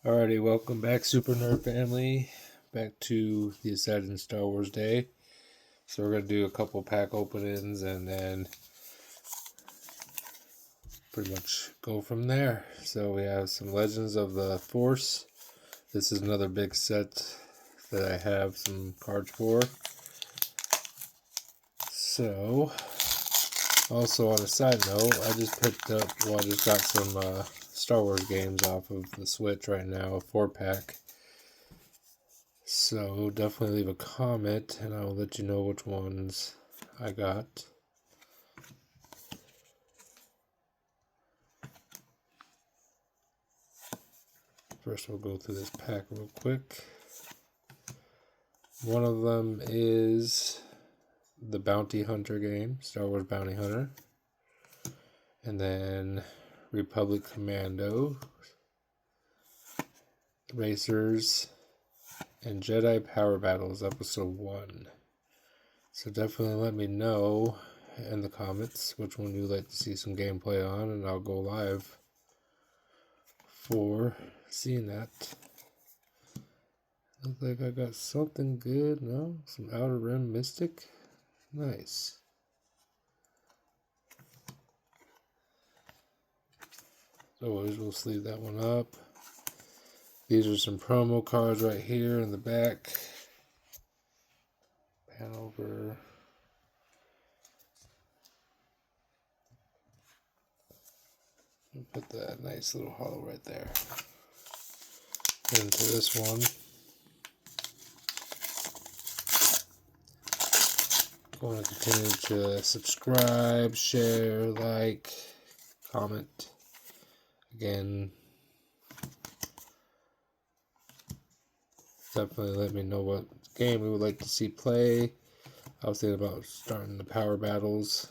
Alrighty, welcome back, Super Nerd Family. Back to the Assassin Star Wars Day. So we're going to do a couple pack openings and then pretty much go from there. So we have some Legends of the Force. This is another big set that I have some cards for. So, also on a side note, I just got some Star Wars games off of the Switch right now, a 4-pack. So definitely leave a comment and I'll let you know which ones I got. First we'll go through this pack real quick. One of them is the Bounty Hunter game, Star Wars Bounty Hunter. And then Republic Commando, Racers, and Jedi Power Battles Episode 1. So definitely let me know in the comments which one you'd like to see some gameplay on, and I'll go live for seeing that. Looks like I got something good. No? Some Outer Rim Mystic. Nice. So we'll sleeve that one up. These are some promo cards right here in the back. Pan over. And put that nice little hollow right there. Into this one. Going to continue to subscribe, share, like, comment. Again, definitely let me know what game we would like to see play. I was thinking about starting the power battles.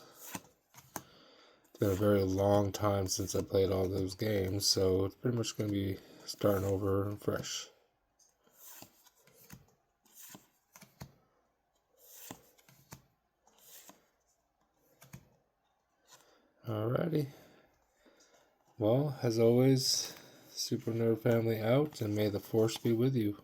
It's been a very long time since I played all those games, so it's pretty much going to be starting over fresh. Alrighty. Well, as always, Super Nerd Family out, and may the Force be with you.